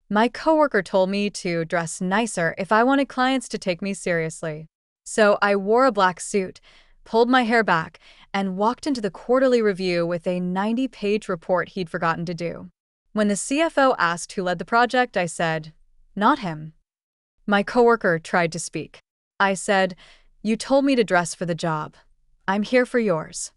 My coworker told me to dress nicer if I wanted clients to take me seriously. So I wore a black suit, pulled my hair back, and walked into the quarterly review with a 90-page report he'd forgotten to do. When the CFO asked who led the project, I said, "Not him." My coworker tried to speak. I said, "You told me to dress for the job. I'm here for yours."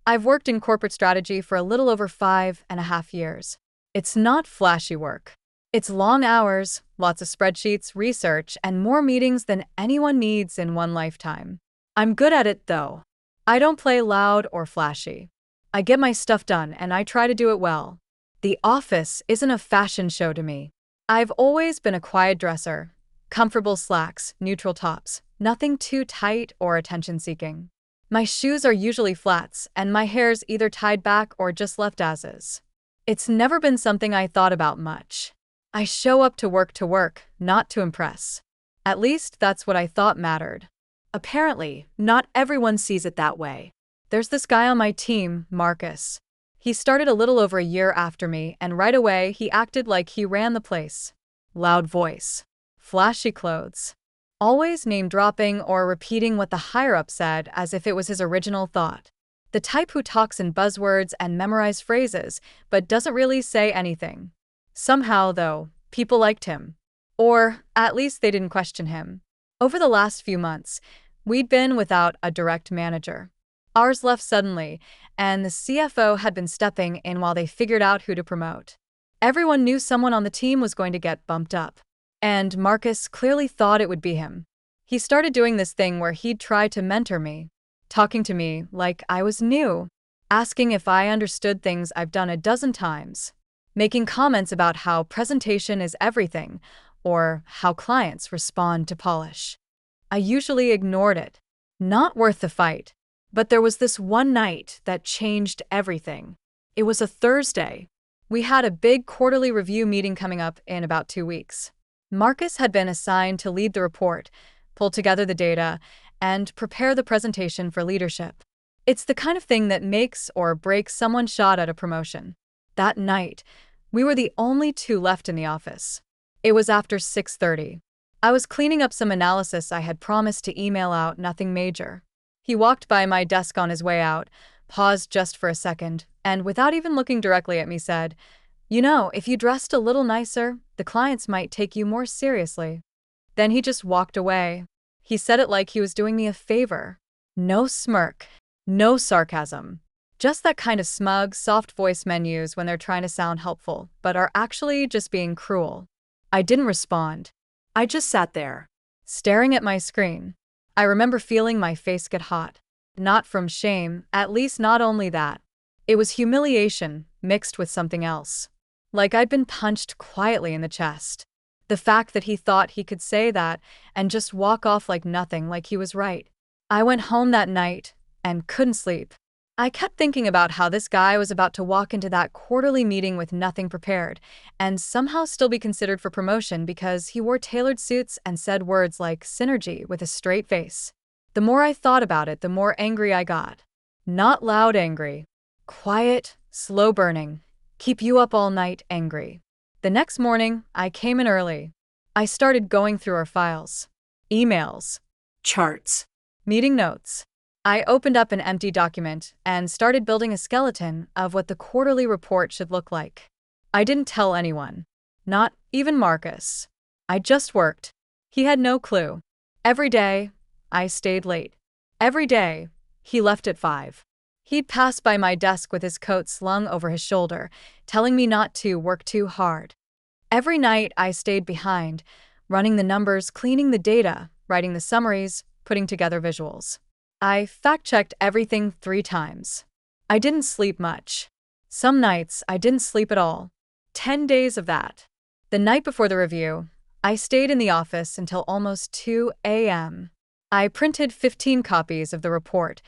I've worked in corporate strategy for a little over 5.5 years. It's not flashy work. It's long hours, lots of spreadsheets, research, and more meetings than anyone needs in one lifetime. I'm good at it, though. I don't play loud or flashy. I get my stuff done, and I try to do it well. The office isn't a fashion show to me. I've always been a quiet dresser. Comfortable slacks, neutral tops, nothing too tight or attention-seeking. My shoes are usually flats, and my hair's either tied back or just left as is. It's never been something I thought about much. I show up to work, not to impress. At least that's what I thought mattered. Apparently, not everyone sees it that way. There's this guy on my team, Marcus. He started a little over a year after me, and right away he acted like he ran the place. Loud voice. Flashy clothes. Always name-dropping or repeating what the higher-up said as if it was his original thought. The type who talks in buzzwords and memorized phrases, but doesn't really say anything. Somehow, though, people liked him. Or, at least they didn't question him. Over the last few months, we'd been without a direct manager. Ours left suddenly, and the CFO had been stepping in while they figured out who to promote. Everyone knew someone on the team was going to get bumped up. And Marcus clearly thought it would be him. He started doing this thing where he'd try to mentor me, talking to me like I was new, asking if I understood things I've done a dozen times, making comments about how presentation is everything, or how clients respond to polish. I usually ignored it. Not worth the fight. But there was this one night that changed everything. It was a Thursday. We had a big quarterly review meeting coming up in about 2 weeks. Marcus had been assigned to lead the report, pull together the data, and prepare the presentation for leadership. It's the kind of thing that makes or breaks someone's shot at a promotion. That night, we were the only two left in the office. It was after 6:30. I was cleaning up some analysis I had promised to email out, nothing major. He walked by my desk on his way out, paused just for a second, and without even looking directly at me said, "You know, if you dressed a little nicer, the clients might take you more seriously." Then he just walked away. He said it like he was doing me a favor. No smirk, no sarcasm. Just that kind of smug, soft voice men use when they're trying to sound helpful, but are actually just being cruel. I didn't respond. I just sat there, staring at my screen. I remember feeling my face get hot. Not from shame, at least not only that. It was humiliation mixed with something else. Like I'd been punched quietly in the chest. The fact that he thought he could say that and just walk off like nothing, like he was right. I went home that night and couldn't sleep. I kept thinking about how this guy was about to walk into that quarterly meeting with nothing prepared and somehow still be considered for promotion because he wore tailored suits and said words like synergy with a straight face. The more I thought about it, the more angry I got. Not loud angry. Quiet, slow burning. Keep you up all night angry. The next morning, I came in early. I started going through our files. Emails. Charts. Meeting notes. I opened up an empty document and started building a skeleton of what the quarterly report should look like. I didn't tell anyone. Not even Marcus. I just worked. He had no clue. Every day, I stayed late. Every day, he left at 5. He'd pass by my desk with his coat slung over his shoulder, telling me not to work too hard. Every night, I stayed behind, running the numbers, cleaning the data, writing the summaries, putting together visuals. I fact-checked everything 3 times. I didn't sleep much. Some nights, I didn't sleep at all. 10 days of that. The night before the review, I stayed in the office until almost 2 a.m. I printed 15 copies of the report,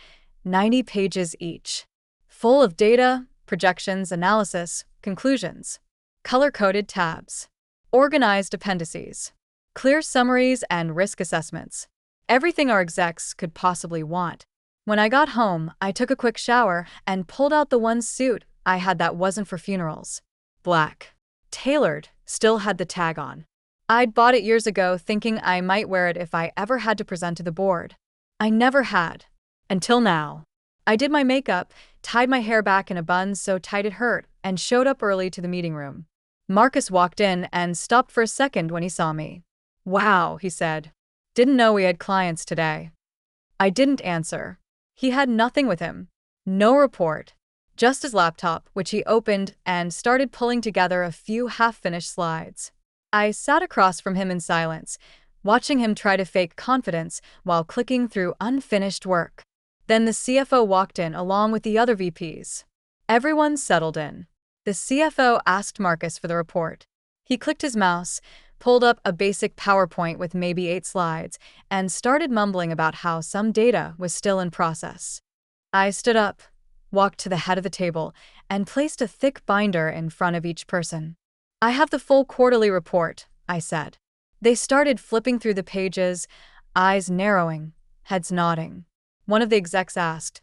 90 pages each, full of data, projections, analysis, conclusions, color-coded tabs, organized appendices, clear summaries, and risk assessments. Everything our execs could possibly want. When I got home, I took a quick shower and pulled out the one suit I had that wasn't for funerals. Black. Tailored still had the tag on. I'd bought it years ago thinking I might wear it if I ever had to present to the board. I never had. Until now. I did my makeup, tied my hair back in a bun so tight it hurt, and showed up early to the meeting room. Marcus walked in and stopped for a second when he saw me. "Wow," he said. "Didn't know we had clients today." I didn't answer. He had nothing with him. No report. Just his laptop, which he opened and started pulling together a few half-finished slides. I sat across from him in silence, watching him try to fake confidence while clicking through unfinished work. Then the CFO walked in along with the other VPs. Everyone settled in. The CFO asked Marcus for the report. He clicked his mouse, pulled up a basic PowerPoint with maybe 8 slides, and started mumbling about how some data was still in process. I stood up, walked to the head of the table, and placed a thick binder in front of each person. "I have the full quarterly report," I said. They started flipping through the pages, eyes narrowing, heads nodding. One of the execs asked,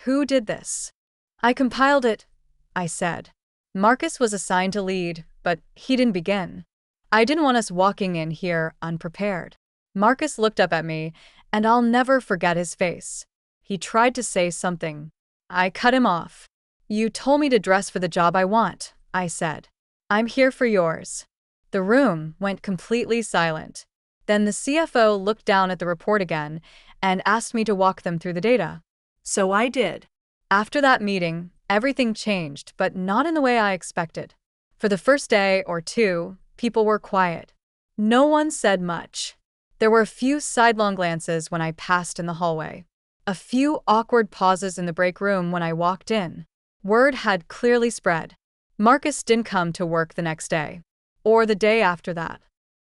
"Who did this?" "I compiled it," I said. Marcus was assigned to lead, but he didn't begin. I didn't want us walking in here unprepared. Marcus looked up at me, and I'll never forget his face. He tried to say something. I cut him off. "You told me to dress for the job I want," I said. "I'm here for yours." The room went completely silent. Then the CFO looked down at the report again and asked me to walk them through the data. So I did. After that meeting, everything changed, but not in the way I expected. For the first day or two, people were quiet. No one said much. There were a few sidelong glances when I passed in the hallway. A few awkward pauses in the break room when I walked in. Word had clearly spread. Marcus didn't come to work the next day. Or the day after that.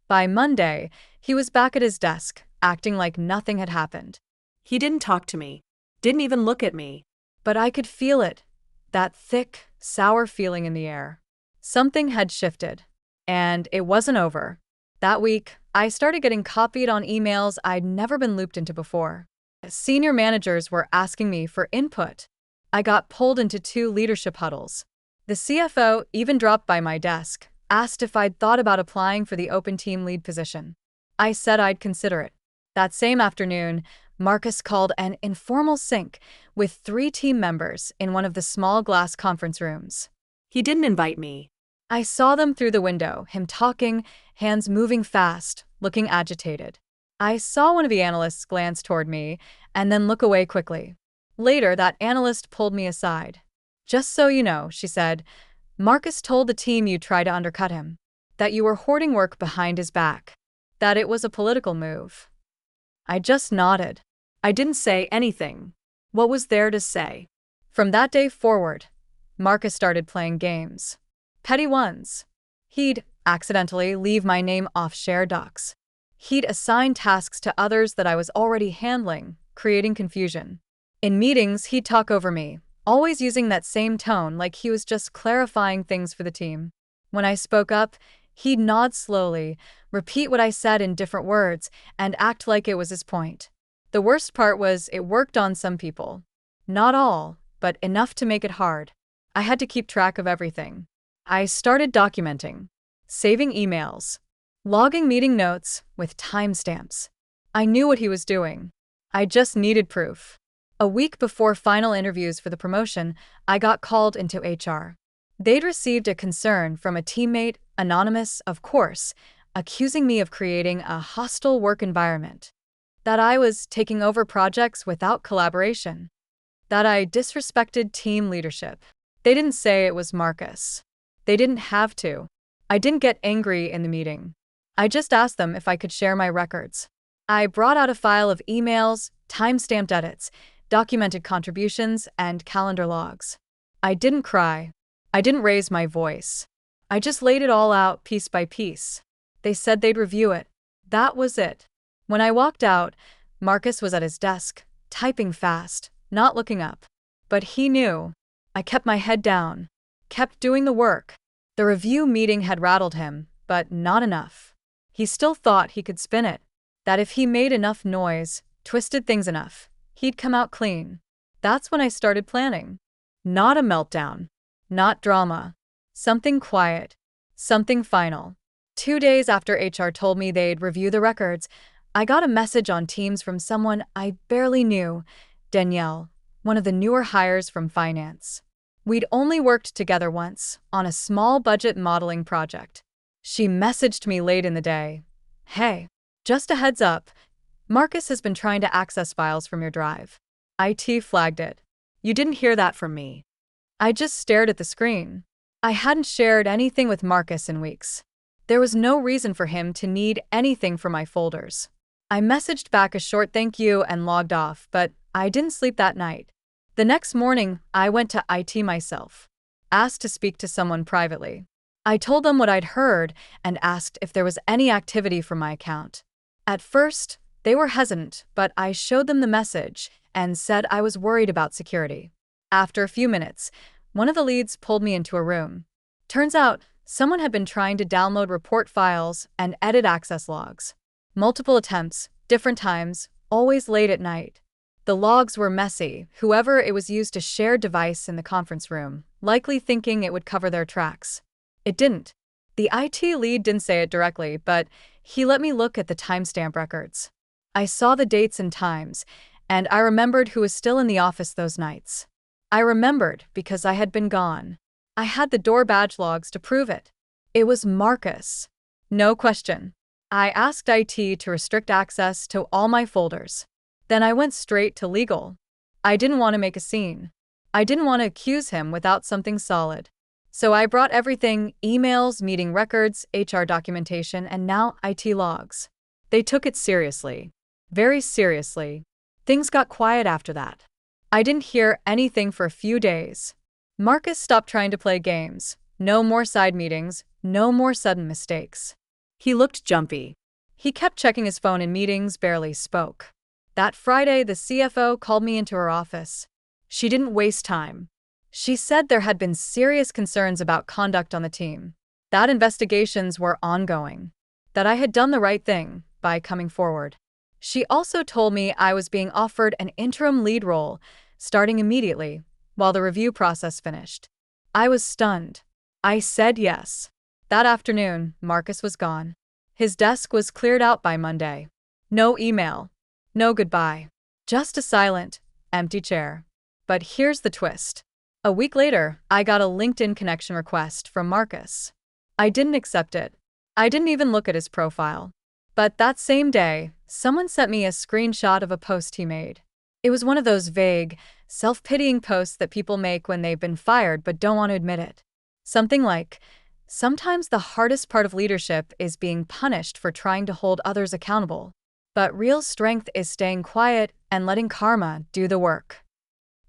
By Monday, he was back at his desk, acting like nothing had happened. He didn't talk to me. Didn't even look at me. But I could feel it. That thick, sour feeling in the air. Something had shifted. And it wasn't over. That week, I started getting copied on emails I'd never been looped into before. Senior managers were asking me for input. I got pulled into 2 leadership huddles. The CFO even dropped by my desk, asked if I'd thought about applying for the open team lead position. I said I'd consider it. That same afternoon, Marcus called an informal sync with 3 team members in one of the small glass conference rooms. He didn't invite me. I saw them through the window, him talking, hands moving fast, looking agitated. I saw one of the analysts glance toward me and then look away quickly. Later, that analyst pulled me aside. "Just so you know," she said, "Marcus told the team you tried to undercut him, that you were hoarding work behind his back, that it was a political move." I just nodded. I didn't say anything. What was there to say? From that day forward, Marcus started playing games. Petty ones. He'd accidentally leave my name off shared docs. He'd assign tasks to others that I was already handling, creating confusion. In meetings, he'd talk over me, always using that same tone like he was just clarifying things for the team. When I spoke up, he'd nod slowly, repeat what I said in different words, and act like it was his point. The worst part was it worked on some people. Not all, but enough to make it hard. I had to keep track of everything. I started documenting, saving emails, logging meeting notes with timestamps. I knew what he was doing. I just needed proof. A week before final interviews for the promotion, I got called into HR. They'd received a concern from a teammate, anonymous, of course, accusing me of creating a hostile work environment. That I was taking over projects without collaboration. That I disrespected team leadership. They didn't say it was Marcus. They didn't have to. I didn't get angry in the meeting. I just asked them if I could share my records. I brought out a file of emails, time-stamped edits, documented contributions, and calendar logs. I didn't cry. I didn't raise my voice. I just laid it all out piece by piece. They said they'd review it. That was it. When I walked out, Marcus was at his desk, typing fast, not looking up. But he knew. I kept my head down, kept doing the work. The review meeting had rattled him, but not enough. He still thought he could spin it. That if he made enough noise, twisted things enough, he'd come out clean. That's when I started planning. Not a meltdown. Not drama. Something quiet. Something final. 2 days after HR told me they'd review the records, I got a message on Teams from someone I barely knew, Danielle, one of the newer hires from finance. We'd only worked together once, on a small budget modeling project. She messaged me late in the day. Hey, just a heads up, Marcus has been trying to access files from your drive. IT flagged it. You didn't hear that from me. I just stared at the screen. I hadn't shared anything with Marcus in weeks. There was no reason for him to need anything from my folders. I messaged back a short thank you and logged off, but I didn't sleep that night. The next morning, I went to IT myself, asked to speak to someone privately. I told them what I'd heard and asked if there was any activity from my account. At first, they were hesitant, but I showed them the message and said I was worried about security. After a few minutes, one of the leads pulled me into a room. Turns out, someone had been trying to download report files and edit access logs. Multiple attempts, different times, always late at night. The logs were messy. Whoever it was used a shared device in the conference room, likely thinking it would cover their tracks. It didn't. The IT lead didn't say it directly, but he let me look at the timestamp records. I saw the dates and times, and I remembered who was still in the office those nights. I remembered because I had been gone. I had the door badge logs to prove it. It was Marcus. No question. I asked IT to restrict access to all my folders. Then I went straight to legal. I didn't want to make a scene. I didn't want to accuse him without something solid. So I brought everything: emails, meeting records, HR documentation, and now IT logs. They took it seriously. Very seriously. Things got quiet after that. I didn't hear anything for a few days. Marcus stopped trying to play games. No more side meetings, no more sudden mistakes. He looked jumpy. He kept checking his phone in meetings, barely spoke. That Friday, the CFO called me into her office. She didn't waste time. She said there had been serious concerns about conduct on the team, that investigations were ongoing, that I had done the right thing by coming forward. She also told me I was being offered an interim lead role, starting immediately, while the review process finished. I was stunned. I said yes. That afternoon, Marcus was gone. His desk was cleared out by Monday. No email. No goodbye. Just a silent, empty chair. But here's the twist. A week later, I got a LinkedIn connection request from Marcus. I didn't accept it. I didn't even look at his profile. But that same day, someone sent me a screenshot of a post he made. It was one of those vague, self-pitying posts that people make when they've been fired but don't want to admit it. Something like, sometimes the hardest part of leadership is being punished for trying to hold others accountable. But real strength is staying quiet and letting karma do the work.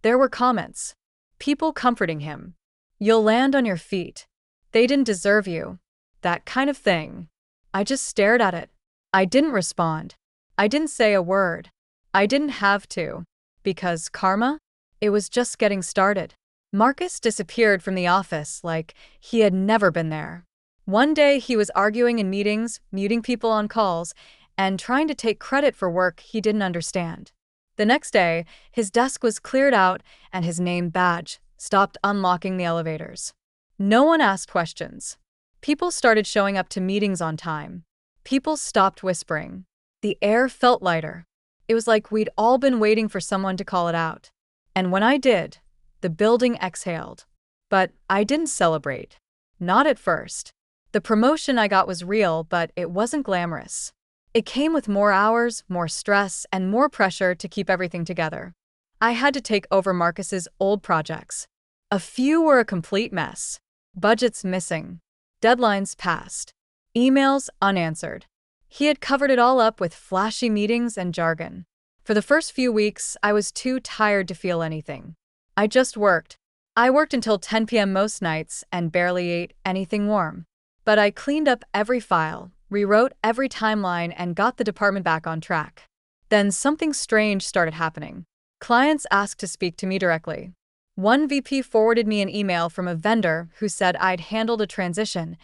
There were comments. People comforting him. You'll land on your feet. They didn't deserve you. That kind of thing. I just stared at it. I didn't respond. I didn't say a word. I didn't have to. Because karma? It was just getting started. Marcus disappeared from the office like he had never been there. One day he was arguing in meetings, muting people on calls, and trying to take credit for work he didn't understand. The next day, his desk was cleared out and his name badge stopped unlocking the elevators. No one asked questions. People started showing up to meetings on time. People stopped whispering. The air felt lighter. It was like we'd all been waiting for someone to call it out. And when I did, the building exhaled. But I didn't celebrate. Not at first. The promotion I got was real, but it wasn't glamorous. It came with more hours, more stress, and more pressure to keep everything together. I had to take over Marcus's old projects. A few were a complete mess. Budgets missing. Deadlines passed. Emails unanswered. He had covered it all up with flashy meetings and jargon. For the first few weeks, I was too tired to feel anything. I just worked. I worked until 10 p.m. most nights and barely ate anything warm. But I cleaned up every file, rewrote every timeline, and got the department back on track. Then something strange started happening. Clients asked to speak to me directly. One VP forwarded me an email from a vendor who said I'd handled a transition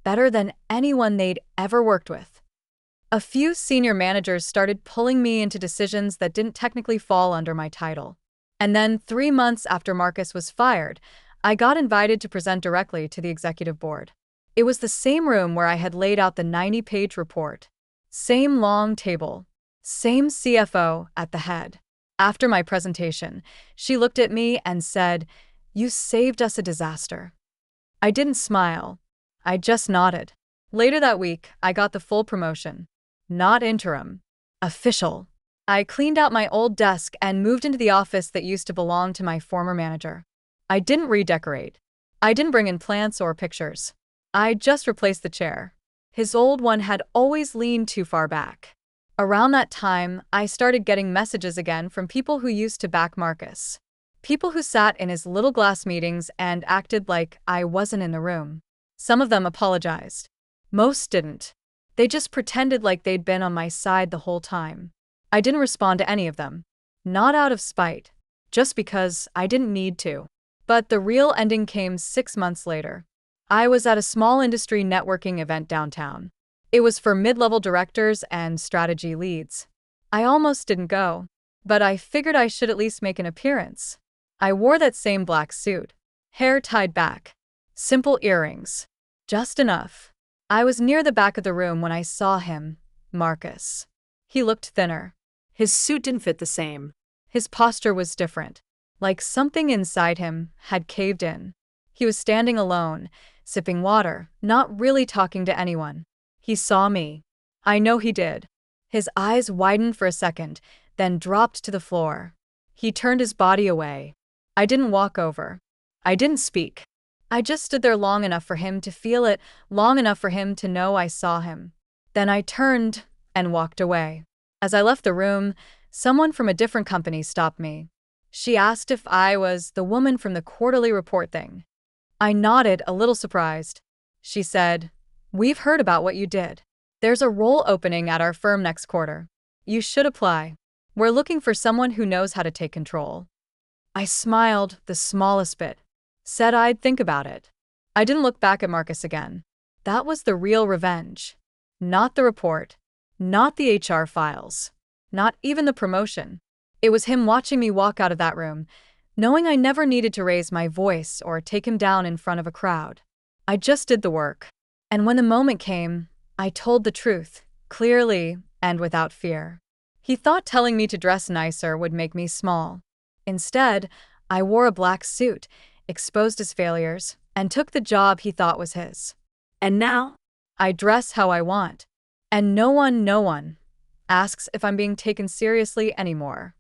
better than anyone they'd ever worked with. A few senior managers started pulling me into decisions that didn't technically fall under my title. And then 3 months after Marcus was fired, I got invited to present directly to the executive board. It was the same room where I had laid out the 90-page report. Same long table. Same CFO at the head. After my presentation, she looked at me and said, "You saved us a disaster." I didn't smile. I just nodded. Later that week, I got the full promotion. Not interim. Official. I cleaned out my old desk and moved into the office that used to belong to my former manager. I didn't redecorate. I didn't bring in plants or pictures. I just replaced the chair. His old one had always leaned too far back. Around that time, I started getting messages again from people who used to back Marcus. People who sat in his little glass meetings and acted like I wasn't in the room. Some of them apologized. Most didn't. They just pretended like they'd been on my side the whole time. I didn't respond to any of them. Not out of spite. Just because I didn't need to. But the real ending came 6 months later. I was at a small industry networking event downtown. It was for mid-level directors and strategy leads. I almost didn't go, but I figured I should at least make an appearance. I wore that same black suit, hair tied back, simple earrings, just enough. I was near the back of the room when I saw him, Marcus. He looked thinner. His suit didn't fit the same. His posture was different, like something inside him had caved in. He was standing alone, sipping water, not really talking to anyone. He saw me. I know he did. His eyes widened for a second, then dropped to the floor. He turned his body away. I didn't walk over. I didn't speak. I just stood there long enough for him to feel it, long enough for him to know I saw him. Then I turned and walked away. As I left the room, someone from a different company stopped me. She asked if I was the woman from the quarterly report thing. I nodded, a little surprised. She said, "We've heard about what you did. There's a role opening at our firm next quarter. You should apply. We're looking for someone who knows how to take control." I smiled the smallest bit. Said I'd think about it. I didn't look back at Marcus again. That was the real revenge. Not the report. Not the HR files. Not even the promotion. It was him watching me walk out of that room, knowing I never needed to raise my voice or take him down in front of a crowd. I just did the work. And when the moment came, I told the truth, clearly and without fear. He thought telling me to dress nicer would make me small. Instead, I wore a black suit, exposed his failures, and took the job he thought was his. And now? I dress how I want. And no one asks if I'm being taken seriously anymore.